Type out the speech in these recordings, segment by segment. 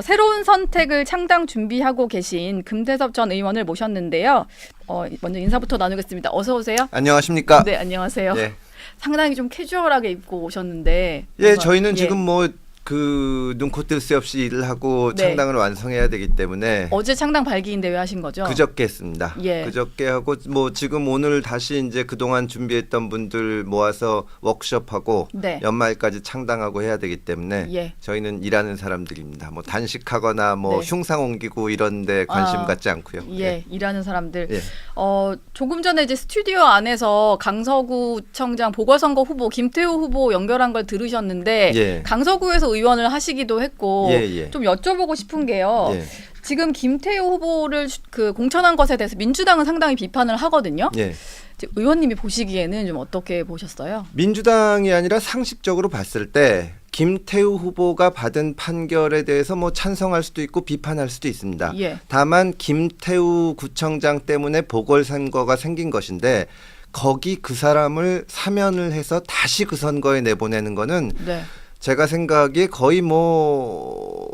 새로운 선택을 창당 준비하고 계신 금태섭 전 의원을 모셨는데요. 먼저 인사부터 나누겠습니다. 어서 오세요. 안녕하십니까? 네, 안녕하세요. 예. 상당히 좀 캐주얼하게 입고 오셨는데. 예, 저희는 지금 뭐 눈코 뜰 새 없이 일을 하고 네. 창당을 완성해야 되기 때문에 어제 창당 발기인 대회 하신 거죠? 그저께 했습니다. 예. 그저께 하고 뭐 지금 오늘 다시 이제 그동안 준비했던 분들 모아서 워크숍하고 네. 연말까지 창당하고 해야 되기 때문에 예. 저희는 일하는 사람들입니다. 뭐 단식하거나 뭐 네. 흉상 옮기고 이런 데 관심 갖지 않고요. 예, 일하는 사람들. 예. 조금 전에 이제 스튜디오 안에서 강서구청장 보궐선거 후보 김태우 후보 연결한 걸 들으셨는데 예. 강서구에서 의원을 하시기도 했고 예. 좀 여쭤보고 싶은 게요. 예. 지금 김태우 후보를 공천한 것에 대해서 민주당은 상당히 비판을 하거든요. 예. 의원님이 보시기에는 좀 어떻게 보셨어요? 민주당이 아니라 상식적으로 봤을 때 김태우 후보가 받은 판결에 대해서 뭐 찬성할 수도 있고 비판할 수도 있습니다. 예. 다만 김태우 구청장 때문에 보궐선거가 생긴 것인데 거기 그 사람을 사면을 해서 다시 그 선거에 내보내는 거는 네. 제가 생각에 거의 뭐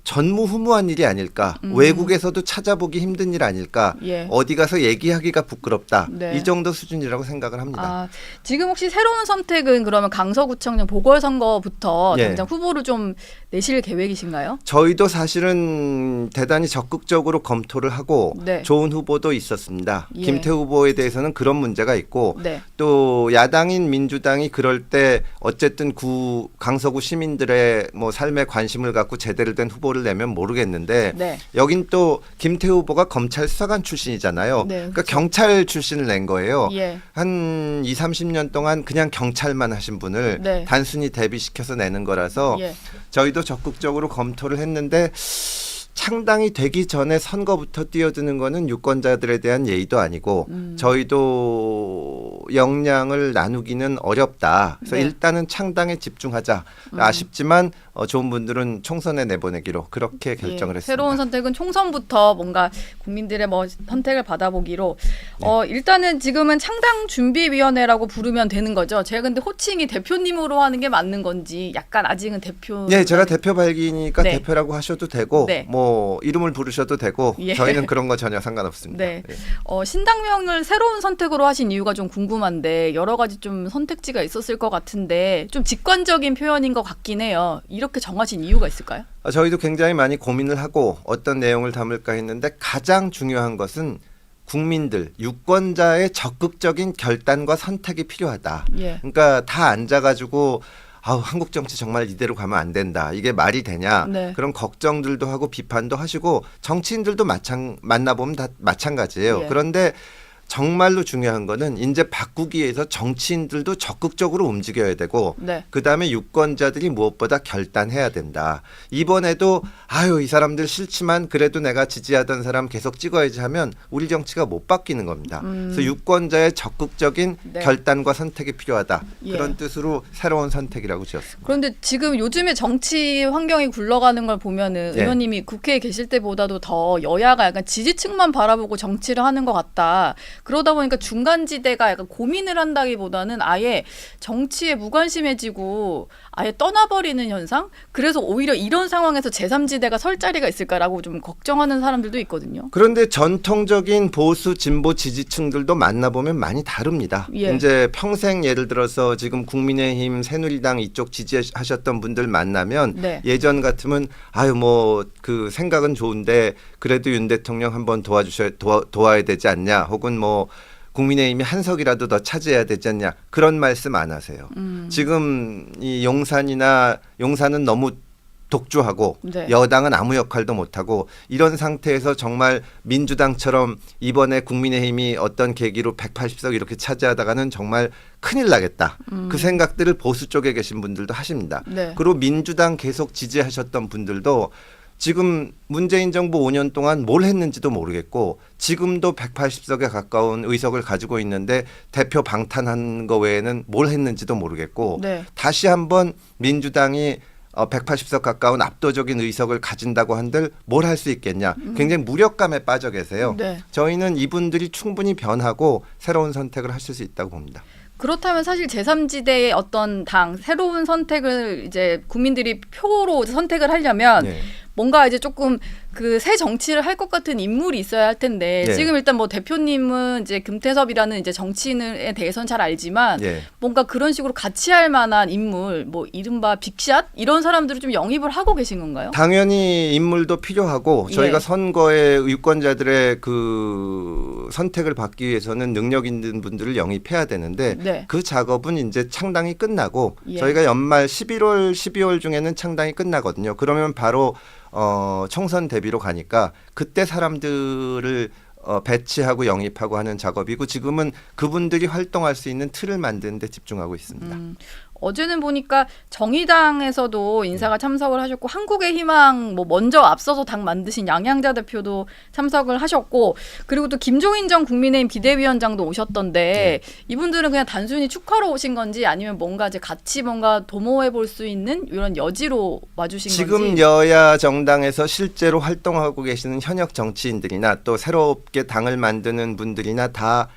전무후무한 일이 아닐까. 외국에서도 찾아보기 힘든 일 아닐까. 예. 어디 가서 얘기하기가 부끄럽다. 네. 이 정도 수준이라고 생각을 합니다. 지금 혹시 새로운 선택은 그러면 강서구청장 보궐선거부터 예. 당장 후보를 좀 내실 계획이신가요? 저희도 사실은 대단히 적극적으로 검토를 하고 네. 좋은 후보도 있었습니다. 예. 김태우 후보에 대해서는 그런 문제가 있고 네. 또 야당인 민주당이 그럴 때 어쨌든 강서구 시민들의 뭐 삶에 관심을 갖고 제대로 된 후보를 내면 모르겠는데 네. 여긴 또 김태우 후보가 검찰 수사관 출신이잖아요. 네, 그러니까 그렇죠. 경찰 출신을 낸 거예요. 예. 한 20, 30년 동안 그냥 경찰만 하신 분을 네. 단순히 대비시켜서 내는 거라서 예. 저희도 적극적으로 검토를 했는데 창당이 되기 전에 선거부터 뛰어드는 거는 유권자들에 대한 예의도 아니고 저희도 역량을 나누기는 어렵다. 그래서 네. 일단은 창당에 집중하자. 아쉽지만 좋은 분들은 총선에 내보내기로 그렇게 결정을 예, 했습니다. 새로운 선택은 총선부터 뭔가 국민들의 뭐 선택을 받아보기로 일단은 지금은 창당준비위원회라고 부르면 되는 거죠. 제가 근데 호칭이 대표님으로 하는 게 맞는 건지 약간 아직은 대표. 네, 제가 대표 발기니까 네. 대표라고 하셔도 되고 네. 뭐 이름을 부르셔도 되고 예. 저희는 그런 거 전혀 상관없습니다. 네. 예. 신당명을 새로운 선택으로 하신 이유가 좀 궁금한데 여러 가지 좀 선택지가 있었을 것 같은데 좀 직관적인 표현인 것 같긴 해요. 이렇게 정하신 이유가 있을까요? 저희도 굉장히 많이 고민을 하고 어떤 내용을 담을까 했는데 가장 중요한 것은 국민들, 유권자의 적극적인 결단과 선택이 필요하다. 예. 그러니까 다 앉아가지고 한국 정치 정말 이대로 가면 안 된다. 이게 말이 되냐. 네. 그런 걱정들도 하고 비판도 하시고 정치인들도 만나보면 다 마찬가지예요. 예. 그런데 정말로 중요한 거는 이제 바꾸기 위해서 정치인들도 적극적으로 움직여야 되고 네. 그다음에 유권자들이 무엇보다 결단해야 된다. 이번에도 이 사람들 싫지만 그래도 내가 지지하던 사람 계속 찍어야지 하면 우리 정치가 못 바뀌는 겁니다. 그래서 유권자의 적극적인 네. 결단과 선택이 필요하다. 예. 그런 뜻으로 새로운 선택이라고 지었습니다. 그런데 지금 요즘에 정치 환경이 굴러가는 걸 보면은 네. 의원님이 국회에 계실 때보다도 더 여야가 약간 지지층만 바라보고 정치를 하는 것 같다. 그러다 보니까 중간지대가 약간 고민을 한다기보다는 아예 정치에 무관심해지고 아예 떠나버리는 현상? 그래서 오히려 이런 상황에서 제3지대가 설 자리가 있을까라고 좀 걱정하는 사람들도 있거든요. 그런데 전통적인 보수 진보 지지층들도 만나보면 많이 다릅니다. 예. 이제 평생 예를 들어서 지금 국민의힘, 새누리당 이쪽 지지하셨던 분들 만나면 네. 예전 같으면 뭐 그 생각은 좋은데 그래도 윤 대통령 한번 도와야 되지 않냐, 혹은 뭐 국민의힘이 한 석이라도 더 차지해야 되지 않냐, 그런 말씀 안 하세요. 지금 이 용산은 너무 독주하고 네. 여당은 아무 역할도 못하고 이런 상태에서 정말 민주당처럼 이번에 국민의힘이 어떤 계기로 180석 이렇게 차지하다가는 정말 큰일 나겠다. 그 생각들을 보수 쪽에 계신 분들도 하십니다. 네. 그리고 민주당 계속 지지하셨던 분들도 지금 문재인 정부 5년 동안 뭘 했는지도 모르겠고 지금도 180석에 가까운 의석을 가지고 있는데 대표 방탄한 거 외에는 뭘 했는지도 모르겠고 네. 다시 한번 민주당이 180석 가까운 압도적인 의석을 가진다고 한들 뭘 할 수 있겠냐. 굉장히 무력감에 빠져 계세요. 네. 저희는 이분들이 충분히 변하고 새로운 선택을 하실 수 있다고 봅니다. 그렇다면 사실 제3지대의 어떤 당 새로운 선택을 이제 국민들이 표로 선택을 하려면 예. 뭔가 이제 조금 그 새 정치를 할 것 같은 인물이 있어야 할 텐데 예. 지금 일단 뭐 대표님은 이제 금태섭이라는 이제 정치인에 대해서는 잘 알지만 예. 뭔가 그런 식으로 같이 할 만한 인물 뭐 이른바 빅샷 이런 사람들을 좀 영입을 하고 계신 건가요? 당연히 인물도 필요하고 예. 저희가 선거에 유권자들의 그 선택을 받기 위해서는 능력 있는 분들을 영입해야 되는데 네. 그 작업은 이제 창당이 끝나고 예. 저희가 연말 11월, 12월 중에는 창당이 끝나거든요. 그러면 바로 총선 대비로 가니까 그때 사람들을 배치하고 영입하고 하는 작업이고 지금은 그분들이 활동할 수 있는 틀을 만드는 데 집중하고 있습니다. 어제는 보니까 정의당에서도 인사가 참석을 하셨고 한국의 희망 뭐 먼저 앞서서 당 만드신 양양자 대표도 참석을 하셨고 그리고 또 김종인 전 국민의힘 비대위원장도 오셨던데 이분들은 그냥 단순히 축하로 오신 건지 아니면 뭔가 이제 같이 뭔가 도모해 볼 수 있는 이런 여지로 와주신 지금 건지. 여야 정당에서 실제로 활동하고 계시는 현역 정치인들이나 또 새롭게 당을 만드는 분들이나 다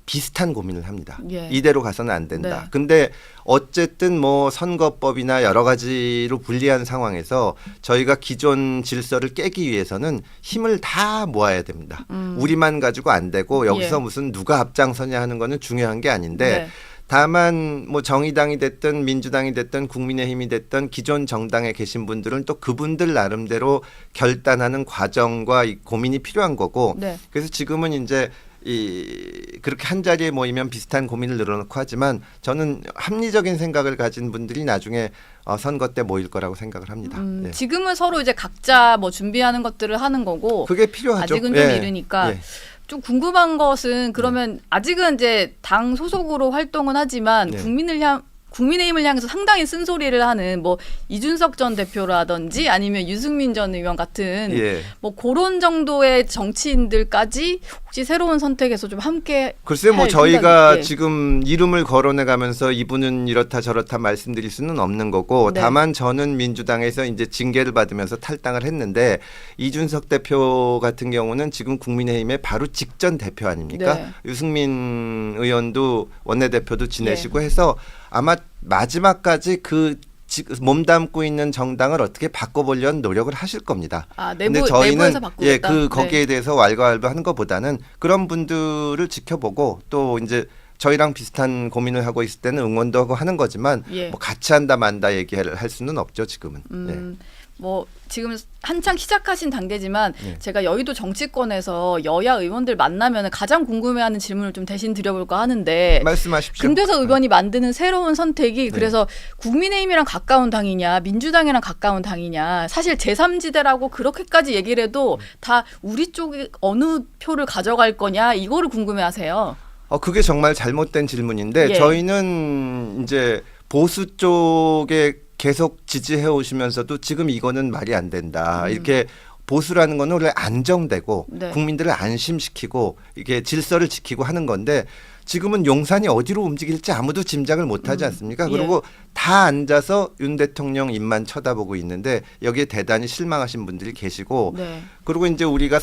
비슷한 고민을 합니다. 예. 이대로 가서는 안 된다. 네. 근데 어쨌든 뭐 선거법이나 여러 가지로 불리한 상황에서 저희가 기존 질서를 깨기 위해서는 힘을 다 모아야 됩니다. 우리만 가지고 안 되고 여기서 예. 무슨 누가 앞장서냐 하는 거는 중요한 게 아닌데 네. 다만 뭐 정의당이 됐든 민주당이 됐든 국민의힘이 됐든 기존 정당에 계신 분들은 또 그분들 나름대로 결단하는 과정과 이 고민이 필요한 거고 네. 그래서 지금은 이제 그렇게 한 자리에 모이면 비슷한 고민을 늘어놓고 하지만 저는 합리적인 생각을 가진 분들이 나중에 선거 때 모일 거라고 생각을 합니다. 예. 지금은 서로 이제 각자 뭐 준비하는 것들을 하는 거고 그게 필요하죠. 아직은 좀 예. 이르니까 예. 좀 궁금한 것은 그러면 아직은 이제 당 소속으로 활동은 하지만 네. 국민의힘을 향해서 상당히 쓴소리를 하는 뭐 이준석 전 대표라든지 아니면 유승민 전 의원 같은 예. 뭐 그런 정도의 정치인들까지 혹시 새로운 선택에서 좀 함께 글쎄요, 뭐 할 저희가 생각이, 예. 지금 이름을 거론해가면서 이분은 이렇다 저렇다 말씀드릴 수는 없는 거고 네. 다만 저는 민주당에서 이제 징계를 받으면서 탈당을 했는데 이준석 대표 같은 경우는 지금 국민의힘의 바로 직전 대표 아닙니까? 네. 유승민 의원도 원내대표도 지내시고 해서 아마 마지막까지 그 몸담고 있는 정당을 어떻게 바꿔보려는 노력을 하실 겁니다. 아, 근데 내부에서 바꾸겠다. 예, 그 거기에 대해서 왈가왈부하는 것보다는 그런 분들을 지켜보고 또 이제 저희랑 비슷한 고민을 하고 있을 때는 응원도 하고 하는 거지만 예. 뭐 같이 한다 만다 얘기를 할 수는 없죠 지금은. 예. 뭐 지금 한창 시작하신 단계지만 네. 제가 여의도 정치권에서 여야 의원들 만나면 가장 궁금해하는 질문을 좀 대신 드려볼까 하는데 말씀하십시오. 금태섭 의원이 만드는 새로운 선택이 네. 그래서 국민의힘이랑 가까운 당이냐 민주당이랑 가까운 당이냐 사실 제3지대라고 그렇게까지 얘기를 해도 다 우리 쪽이 어느 표를 가져갈 거냐 이거를 궁금해하세요. 그게 정말 잘못된 질문인데 예. 저희는 이제 보수 쪽에 계속 지지해 오시면서도 지금 이거는 말이 안 된다. 이렇게 보수라는 거는 원래 안정되고 네. 국민들을 안심시키고 이게 질서를 지키고 하는 건데 지금은 용산이 어디로 움직일지 아무도 짐작을 못하지 않습니까? 예. 그리고 다 앉아서 윤 대통령 입만 쳐다보고 있는데 여기에 대단히 실망하신 분들이 계시고 네. 그리고 이제 우리가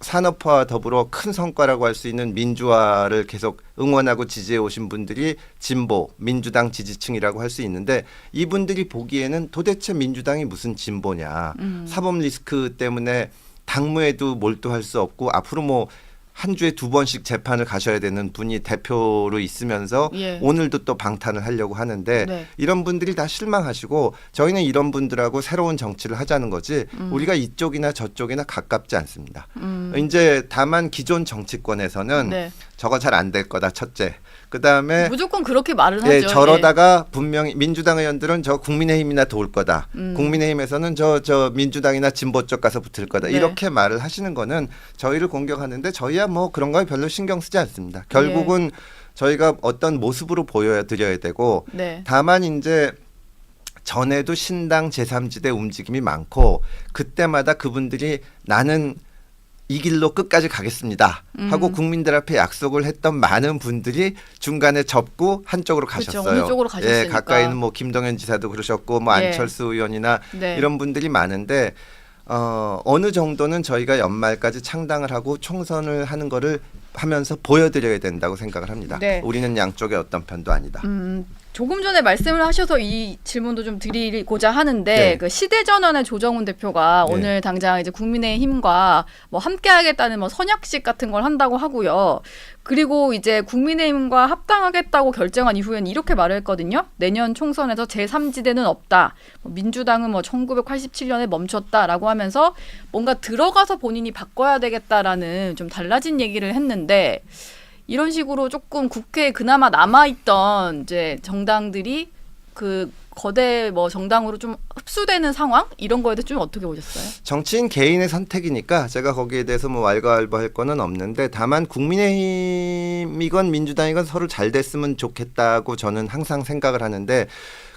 산업화와 더불어 큰 성과라고 할 수 있는 민주화를 계속 응원하고 지지해 오신 분들이 진보 민주당 지지층이라고 할 수 있는데 이분들이 보기에는 도대체 민주당이 무슨 진보냐 사법 리스크 때문에 당무에도 몰두할 수 없고 앞으로 뭐 한 주에 2번씩 재판을 가셔야 되는 분이 대표로 있으면서 예. 오늘도 또 방탄을 하려고 하는데 네. 이런 분들이 다 실망하시고 저희는 이런 분들하고 새로운 정치를 하자는 거지 우리가 이쪽이나 저쪽이나 가깝지 않습니다. 이제 다만 기존 정치권에서는 네. 저거 잘 안 될 거다 첫째. 그다음에 무조건 그렇게 말을 예, 하죠. 저러다가 분명히 민주당 의원들은 저 국민의힘이나 도울 거다. 국민의힘에서는 저 민주당이나 진보 쪽 가서 붙을 거다. 네. 이렇게 말을 하시는 거는 저희를 공격하는데 저희야 뭐 그런 거에 별로 신경 쓰지 않습니다. 결국은 저희가 어떤 모습으로 보여드려야 되고 네. 다만 이제 전에도 신당 제3지대 움직임이 많고 그때마다 그분들이 나는 이 길로 끝까지 가겠습니다 하고 국민들 앞에 약속을 했던 많은 분들이 중간에 접고 한쪽으로 그렇죠. 가셨어요. 어느 쪽으로 가셨으니까. 가까이는 뭐 김동연 지사도 그러셨고 뭐 예. 안철수 의원이나 네. 이런 분들이 많은데 어느 정도는 저희가 연말까지 창당을 하고 총선을 하는 거를 하면서 보여드려야 된다고 생각을 합니다. 네. 우리는 양쪽의 어떤 편도 아니다. 조금 전에 말씀을 하셔서 이 질문도 좀 드리고자 하는데 네. 그 시대전환의 조정훈 대표가 네. 오늘 당장 이제 국민의힘과 뭐 함께하겠다는 뭐 선약식 같은 걸 한다고 하고요. 그리고 이제 국민의힘과 합당하겠다고 결정한 이후에는 이렇게 말을 했거든요. 내년 총선에서 제3지대는 없다. 민주당은 뭐 1987년에 멈췄다라고 하면서 뭔가 들어가서 본인이 바꿔야 되겠다라는 좀 달라진 얘기를 했는데 이런 식으로 조금 국회에 그나마 남아있던 이제 정당들이 그 거대 뭐 정당으로 좀 흡수되는 상황 이런 거에 대해서 좀 어떻게 보셨어요? 정치인 개인의 선택이니까 제가 거기에 대해서 뭐 왈가왈부할 거는 없는데 다만 국민의힘이건 민주당이건 서로 잘 됐으면 좋겠다고 저는 항상 생각을 하는데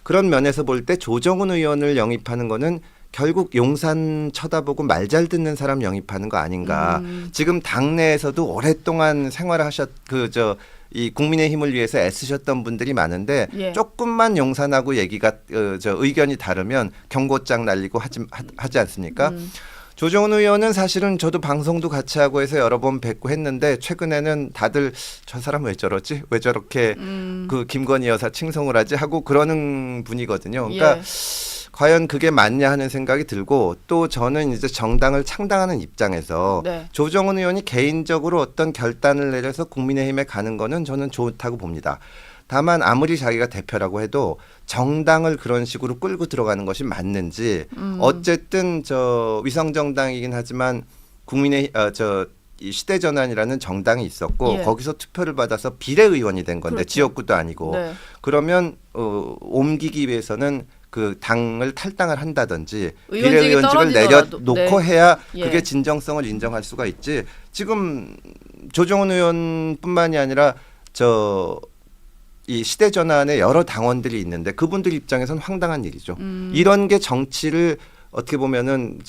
그런 면에서 볼 때 조정훈 의원을 영입하는 거는 결국 용산 쳐다보고 말 잘 듣는 사람 영입하는 거 아닌가. 지금 당내에서도 오랫동안 생활하셨 이 국민의힘을 위해서 애쓰셨던 분들이 많은데 예. 조금만 용산하고 얘기가 의견이 다르면 경고장 날리고 하지 않습니까? 조정훈 의원은 사실은 저도 방송도 같이 하고 해서 여러 번 뵙고 했는데 최근에는 다들 저 사람 왜 저러지? 왜 저렇게 그 김건희 여사 칭송을 하지? 하고 그러는 분이거든요. 그러니까 예. 과연 그게 맞냐 하는 생각이 들고 또 저는 이제 정당을 창당하는 입장에서 네. 조정훈 의원이 개인적으로 어떤 결단을 내려서 국민의힘에 가는 거는 저는 좋다고 봅니다. 다만 아무리 자기가 대표라고 해도 정당을 그런 식으로 끌고 들어가는 것이 맞는지 어쨌든 위성 정당이긴 하지만 이 시대전환이라는 정당이 있었고 예. 거기서 투표를 받아서 비례의원이 된 건데 그렇죠. 지역구도 아니고 네. 그러면 옮기기 위해서는 그 당을 탈당을 한다든지 의원직이 비례의원직을 떨어지더라도. 내려놓고 네. 해야 예. 그게 진정성을 인정할 수가 있지. 지금 조정훈 의원뿐만이 아니라 이 시대전환에 여러 당원들이 있는데 그분들 입장에서는 황당한 일이죠. 이런 게 정치를 어떻게 보면은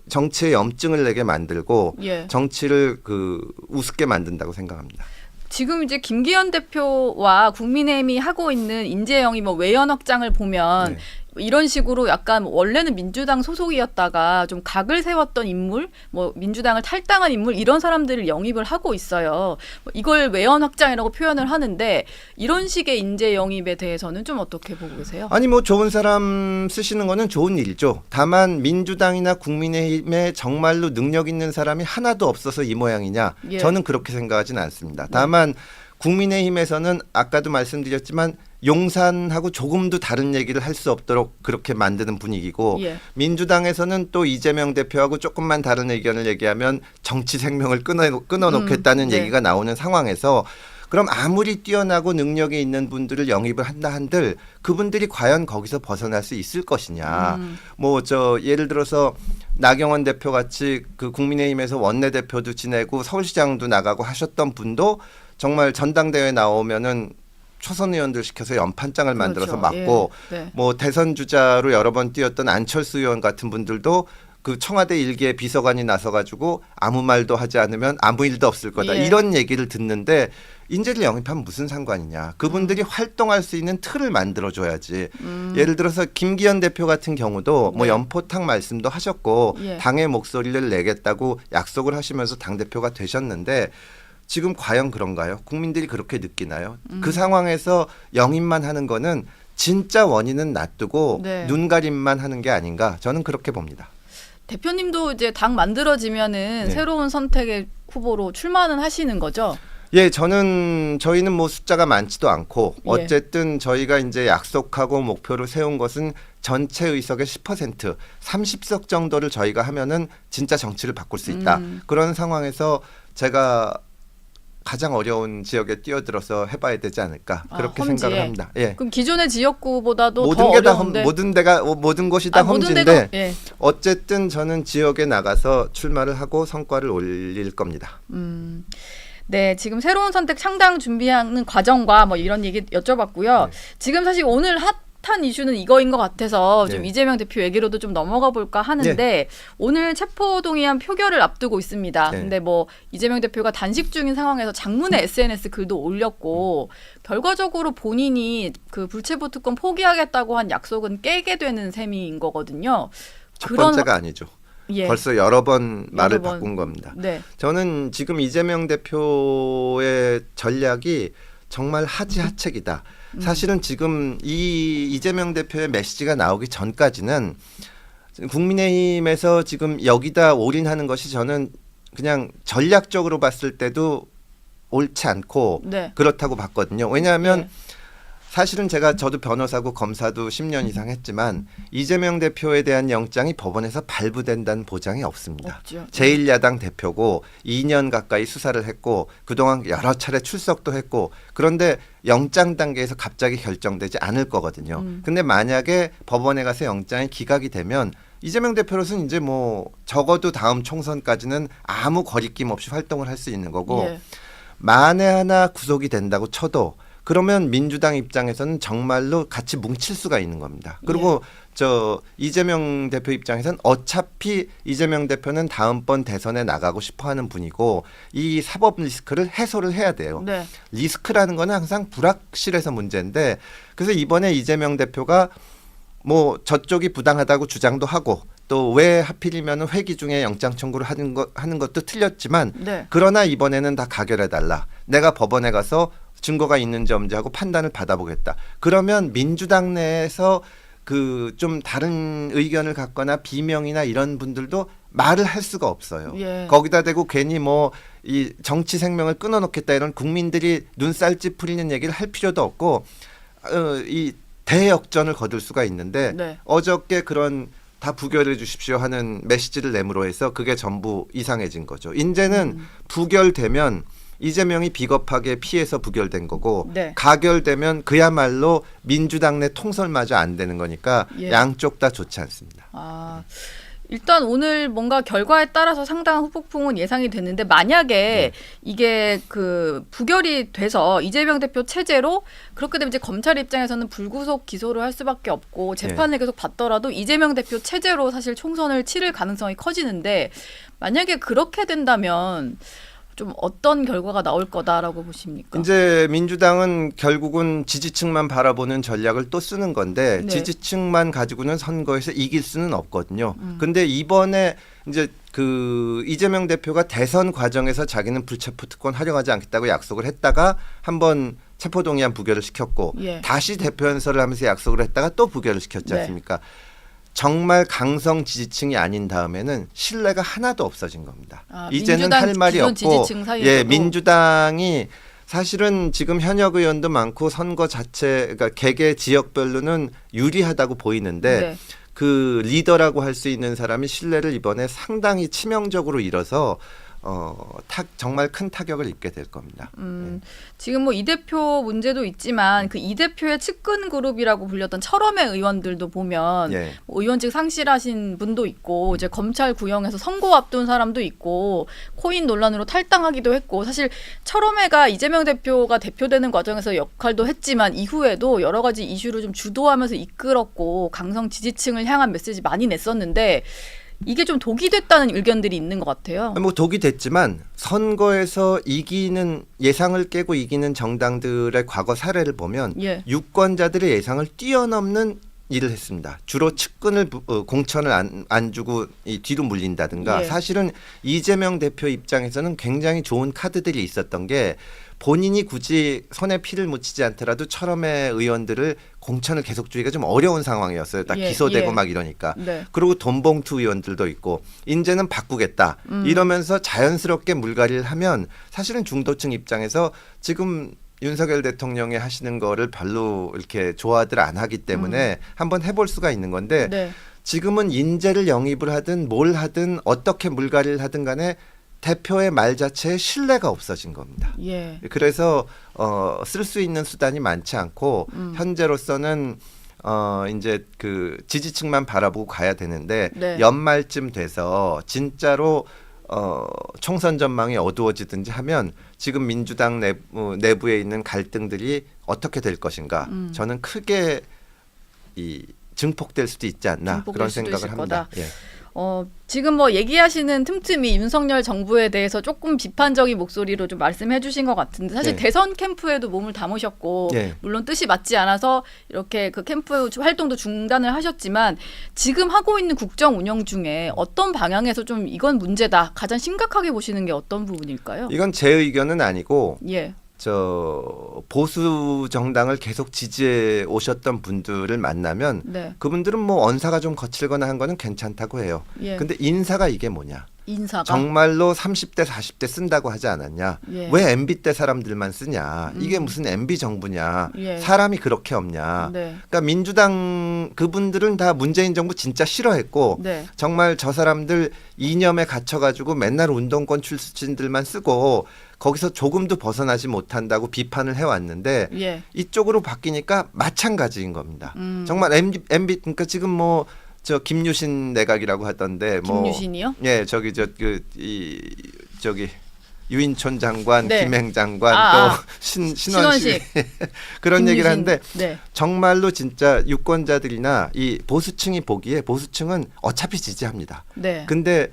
정치의 염증을 내게 만들고 예. 정치를 우습게 만든다고 생각합니다. 지금 이제 김기현 대표와 국민의힘이 하고 있는 인재영입 뭐 외연 확장을 보면 네. 이런 식으로 약간 원래는 민주당 소속이었다가 좀 각을 세웠던 인물, 뭐 민주당을 탈당한 인물 이런 사람들을 영입을 하고 있어요. 이걸 외연 확장이라고 표현을 하는데 이런 식의 인재 영입에 대해서는 좀 어떻게 보고 계세요? 아니 뭐 좋은 사람 쓰시는 거는 좋은 일이죠. 다만 민주당이나 국민의힘에 정말로 능력 있는 사람이 하나도 없어서 이 모양이냐? 예. 저는 그렇게 생각하지는 않습니다. 다만 국민의힘에서는 아까도 말씀드렸지만 용산하고 조금도 다른 얘기를 할 수 없도록 그렇게 만드는 분위기고 예. 민주당에서는 또 이재명 대표하고 조금만 다른 의견을 얘기하면 정치 생명을 끊어놓겠다는 네. 얘기가 나오는 상황에서 그럼 아무리 뛰어나고 능력이 있는 분들을 영입을 한다 한들 그분들이 과연 거기서 벗어날 수 있을 것이냐. 예를 들어서 나경원 대표 같이 그 국민의힘에서 원내대표도 지내고 서울시장도 나가고 하셨던 분도 정말 전당대회 나오면은 초선 의원들 시켜서 연판장을 만들어서 그렇죠. 맞고 예. 네. 뭐 대선 주자로 여러 번 뛰었던 안철수 의원 같은 분들도 그 청와대 일기에 비서관이 나서가지고 아무 말도 하지 않으면 아무 일도 없을 거다. 예. 이런 얘기를 듣는데 인재를 영입하면 무슨 상관이냐. 그분들이 활동할 수 있는 틀을 만들어줘야지. 예를 들어서 김기현 대표 같은 경우도 뭐 네. 연포탕 말씀도 하셨고 예. 당의 목소리를 내겠다고 약속을 하시면서 당대표가 되셨는데 지금 과연 그런가요? 국민들이 그렇게 느끼나요? 그 상황에서 영입만 하는 거는 진짜 원인은 놔두고 네. 눈가림만 하는 게 아닌가 저는 그렇게 봅니다. 대표님도 이제 당 만들어지면은 네. 새로운 선택의 후보로 출마는 하시는 거죠? 예, 저희는 뭐 숫자가 많지도 않고 예. 어쨌든 저희가 이제 약속하고 목표로 세운 것은 전체 의석의 10%, 30석 정도를 저희가 하면은 진짜 정치를 바꿀 수 있다. 그런 상황에서 제가 가장 어려운 지역에 뛰어들어서 해봐야 되지 않을까 그렇게 험지에. 생각을 합니다. 예. 그럼 기존의 지역구보다도 더 모든 게 다 어려운데 모든 곳이 다 모든 험지인데 데가- 예. 어쨌든 저는 지역에 나가서 출마를 하고 성과를 올릴 겁니다. 네, 지금 새로운 선택 창당 준비하는 과정과 뭐 이런 얘기 여쭤봤고요. 네. 지금 사실 오늘 핫한 이슈는 이거인 것 같아서 좀 네. 이재명 대표 얘기로도 좀 넘어가 볼까 하는데 오늘 체포동의안 표결을 앞두고 있습니다. 네. 근데 뭐 이재명 대표가 단식 중인 상황에서 장문의 SNS 글도 올렸고 결과적으로 본인이 그 불체포 특권 포기하겠다고 한 약속은 깨게 되는 셈인 거거든요. 첫 번째가 아니죠. 예. 벌써 여러 번 말을 여러 번. 바꾼 겁니다. 네. 저는 지금 이재명 대표의 전략이 정말 하지하책이다. 사실은 지금 이 이재명 대표의 메시지가 나오기 전까지는 국민의힘에서 지금 여기다 올인하는 것이 저는 그냥 전략적으로 봤을 때도 옳지 않고 네. 그렇다고 봤거든요. 왜냐하면 예. 사실은 저도 변호사고 검사도 10년 이상 했지만 이재명 대표에 대한 영장이 법원에서 발부된다는 보장이 없습니다. 없죠. 제1야당 대표고 2년 가까이 수사를 했고 그동안 여러 차례 출석도 했고 그런데 영장 단계에서 갑자기 결정되지 않을 거거든요. 근데 만약에 법원에 가서 영장이 기각이 되면 이재명 대표로서는 이제 뭐 적어도 다음 총선까지는 아무 거리낌 없이 활동을 할 수 있는 거고 예. 만에 하나 구속이 된다고 쳐도 그러면 민주당 입장에서는 정말로 같이 뭉칠 수가 있는 겁니다. 그리고 저 이재명 대표 입장에서는 어차피 이재명 대표는 다음번 대선에 나가고 싶어하는 분이고 이 사법 리스크를 해소를 해야 돼요. 네. 리스크라는 거는 항상 불확실해서 문제인데 그래서 이번에 이재명 대표가 뭐 저쪽이 부당하다고 주장도 하고 또 왜 하필이면 회기 중에 영장 청구를 하는 것도 틀렸지만 네. 그러나 이번에는 다 가결해 달라. 내가 법원에 가서 증거가 있는지 없는지 하고 판단을 받아보겠다. 그러면 민주당 내에서 그 좀 다른 의견을 갖거나 비명이나 이런 분들도 말을 할 수가 없어요. 예. 거기다 대고 괜히 뭐 이 정치 생명을 끊어놓겠다 이런 국민들이 눈살 찌푸리는 얘기를 할 필요도 없고 이 대역전을 거둘 수가 있는데 네. 어저께 그런 다 부결해 주십시오 하는 메시지를 내므로 해서 그게 전부 이상해진 거죠. 이제는 부결되면 이재명이 비겁하게 피해서 부결된 거고 네. 가결되면 그야말로 민주당 내 통솔마저 안 되는 거니까 예. 양쪽 다 좋지 않습니다. 아, 일단 오늘 뭔가 결과에 따라서 상당한 후폭풍은 예상이 됐는데 만약에 이게 그 부결이 돼서 이재명 대표 체제로 그렇게 되면 이제 검찰 입장에서는 불구속 기소를 할 수밖에 없고 재판을 계속 받더라도 이재명 대표 체제로 사실 총선을 치를 가능성이 커지는데 만약에 그렇게 된다면 좀 어떤 결과가 나올 거다라고 보십니까? 이제 민주당은 결국은 지지층만 바라보는 전략을 또 쓰는 건데 네. 지지층만 가지고는 선거에서 이길 수는 없거든요. 근데 이번에 이제 그 이재명 대표가 대선 과정에서 자기는 불체포 특권 활용하지 않겠다고 약속을 했다가 한번 체포동의안 부결을 시켰고 예. 다시 대표 연설을 하면서 약속을 했다가 또 부결을 시켰지 네. 않습니까? 정말 강성 지지층이 아닌 다음에는 신뢰가 하나도 없어진 겁니다. 아, 이제는 민주당 할 말이 기존 없고 지지층 사이에서도? 예, 민주당이 사실은 지금 현역 의원도 많고 선거 자체 그러니까 개개 지역별로는 유리하다고 보이는데 네. 그 리더라고 할 수 있는 사람이 신뢰를 이번에 상당히 치명적으로 잃어서 정말 큰 타격을 입게 될 겁니다. 지금 뭐 이 대표 문제도 있지만 그 이 대표의 측근 그룹이라고 불렸던 철험의 의원들도 보면 예. 뭐 의원직 상실하신 분도 있고 이제 검찰 구형에서 선고 앞둔 사람도 있고 코인 논란으로 탈당하기도 했고 사실 철험회가 이재명 대표가 대표되는 과정에서 역할도 했지만 이후에도 여러 가지 이슈를 좀 주도하면서 이끌었고 강성 지지층을 향한 메시지 많이 냈었는데 이게 좀 독이 됐다는 의견들이 있는 것 같아요. 뭐 독이 됐지만 선거에서 이기는 예상을 깨고 이기는 정당들의 과거 사례를 보면 예. 유권자들의 예상을 뛰어넘는 일을 했습니다. 주로 측근을 공천을 안 주고 이 뒤로 물린다든가 예. 사실은 이재명 대표 입장에서는 굉장히 좋은 카드들이 있었던 게 본인이 굳이 손에 피를 묻히지 않더라도 철험의 의원들을 공천을 계속 주기가 좀 어려운 상황이었어요. 딱 예, 기소되고 예. 막 이러니까. 네. 그리고 돈봉투 의원들도 있고 이제는 바꾸겠다. 이러면서 자연스럽게 물갈이를 하면 사실은 중도층 입장에서 지금 윤석열 대통령이 하시는 거를 별로 이렇게 좋아들 안 하기 때문에 한번 해볼 수가 있는 건데 네. 지금은 인재를 영입을 하든 뭘 하든 어떻게 물갈이를 하든 간에 대표의 말 자체에 신뢰가 없어진 겁니다. 예. 그래서 쓸 수 있는 수단이 많지 않고 현재로서는 이제 그 지지층만 바라보고 가야 되는데 네. 연말쯤 돼서 진짜로 총선 전망이 어두워지든지 하면 지금 민주당 내부에 있는 갈등들이 어떻게 될 것인가 저는 크게 이 증폭될 수도 있지 않나 증폭될 그런 수도 생각을 있을 합니다. 거다. 예. 지금 뭐 얘기하시는 틈틈이 윤석열 정부에 대해서 조금 비판적인 목소리로 좀 말씀해 주신 것 같은데 사실 네. 대선 캠프에도 몸을 담으셨고 네. 물론 뜻이 맞지 않아서 이렇게 그 캠프 활동도 중단을 하셨지만 지금 하고 있는 국정 운영 중에 어떤 방향에서 좀 이건 문제다 가장 심각하게 보시는 게 어떤 부분일까요? 이건 제 의견은 아니고 예. 보수 정당을 계속 지지해 오셨던 분들을 만나면 네. 그분들은 뭐 언사가 좀 거칠거나 한 거는 괜찮다고 해요. 예. 근데 인사가 이게 뭐냐? 인사가 정말로 30대 40대 쓴다고 하지 않았냐? 예. 왜 MB 때 사람들만 쓰냐? 이게 무슨 MB 정부냐? 예. 사람이 그렇게 없냐? 네. 그러니까 민주당 그분들은 다 문재인 정부 진짜 싫어했고 네. 정말 저 사람들 이념에 갇혀가지고 맨날 운동권 출신들만 쓰고 거기서 조금도 벗어나지 못한다고 비판을 해왔는데 예. 이쪽으로 바뀌니까 마찬가지인 겁니다. 정말 MB 그러니까 지금 뭐 저 김유신 내각이라고 하던데 뭐 김유신이요? 예 저기 저기 유인촌 장관, 네. 김행 장관 아, 또 신원식 그런 김유신. 얘기를 하는데 네. 정말로 진짜 유권자들이나 이 보수층이 보기에 보수층은 어차피 지지합니다. 네. 근데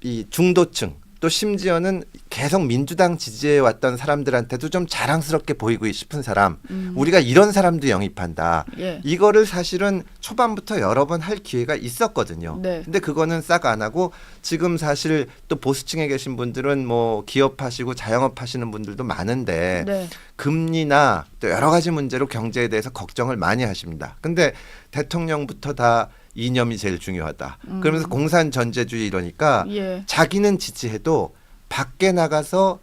이 중도층 또 심지어는 계속 민주당 지지해 왔던 사람들한테도 좀 자랑스럽게 보이고 싶은 사람 우리가 이런 사람도 영입한다. 예. 이거를 사실은 초반부터 여러 번 할 기회가 있었거든요. 네. 근데 그거는 싹 안 하고 지금 사실 또 보수층에 계신 분들은 뭐 기업하시고 자영업하시는 분들도 많은데 네. 금리나 또 여러 가지 문제로 경제에 대해서 걱정을 많이 하십니다. 근데 대통령부터 다 이념이 제일 중요하다. 그러면서 공산 전제주의 이러니까 예. 자기는 지지해도 밖에 나가서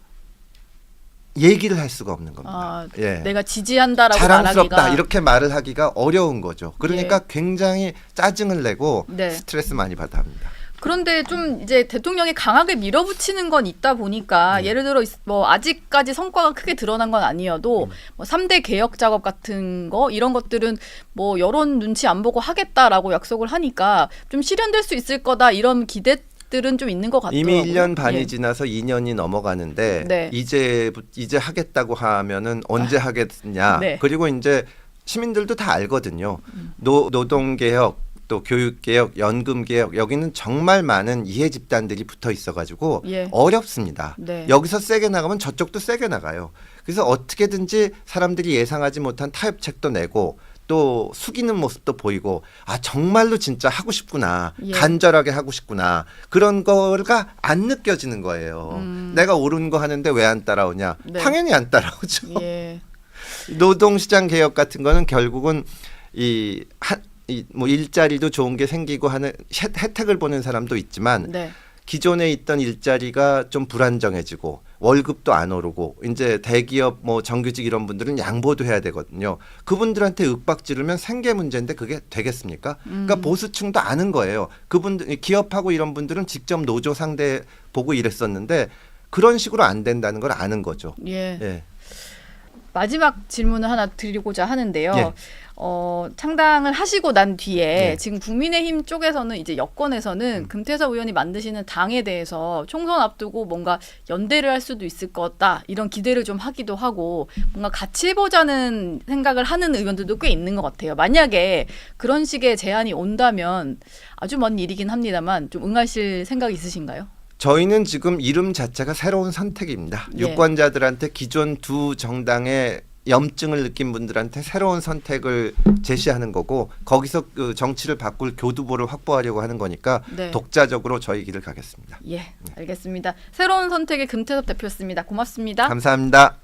얘기를 할 수가 없는 겁니다. 아, 예. 내가 지지한다라고 자랑스럽다 말하기가 이렇게 말을 하기가 어려운 거죠. 그러니까 예. 굉장히 짜증을 내고 네. 스트레스 많이 받아 합니다. 그런데 좀 이제 대통령이 강하게 밀어붙이는 건 있다 보니까 예를 들어 뭐 아직까지 성과가 크게 드러난 건 아니어도 뭐 3대 개혁 작업 같은 거 이런 것들은 뭐 여론 눈치 안 보고 하겠다라고 약속을 하니까 좀 실현될 수 있을 거다 이런 기대들은 좀 있는 것 같더라고요. 이미 1년 반이 예. 지나서 2년이 넘어가는데 네. 이제 하겠다고 하면은 언제 하겠냐. 네. 그리고 이제 시민들도 다 알거든요. 노동개혁 또 교육개혁, 연금개혁 여기는 정말 많은 이해 집단들이 붙어 있어가지고 예. 어렵습니다. 네. 여기서 세게 나가면 저쪽도 세게 나가요. 그래서 어떻게든지 사람들이 예상하지 못한 타협책도 내고 또 숙이는 모습도 보이고 아 정말로 진짜 하고 싶구나 예. 간절하게 하고 싶구나 그런 거가 안 느껴지는 거예요. 내가 옳은 거 하는데 왜 안 따라오냐? 네. 당연히 안 따라오죠. 예. 노동시장 개혁 같은 거는 결국은 뭐 일자리도 좋은 게 생기고 하는 혜택을 보는 사람도 있지만 네. 기존에 있던 일자리가 좀 불안정해지고 월급도 안 오르고 이제 대기업 뭐 정규직 이런 분들은 양보도 해야 되거든요. 그분들한테 윽박 지르면 생계 문제인데 그게 되겠습니까? 그러니까 보수층도 아는 거예요. 그분들 기업하고 이런 분들은 직접 노조 상대 보고 이랬었는데 그런 식으로 안 된다는 걸 아는 거죠. 예. 예. 마지막 질문을 하나 드리고자 하는데요. 예. 창당을 하시고 난 뒤에 예. 지금 국민의힘 쪽에서는 이제 여권에서는 금태섭 의원이 만드시는 당에 대해서 총선 앞두고 뭔가 연대를 할 수도 있을 거다 이런 기대를 좀 하기도 하고 뭔가 같이 해보자는 생각을 하는 의원들도 꽤 있는 것 같아요. 만약에 그런 식의 제안이 온다면 아주 먼 일이긴 합니다만 좀 응하실 생각 있으신가요? 저희는 지금 이름 자체가 새로운 선택입니다. 예. 유권자들한테 기존 두 정당의 염증을 느낀 분들한테 새로운 선택을 제시하는 거고 거기서 그 정치를 바꿀 교두보를 확보하려고 하는 거니까 네. 독자적으로 저희 길을 가겠습니다. 예, 알겠습니다. 새로운 선택의 금태섭 대표였습니다. 고맙습니다. 감사합니다.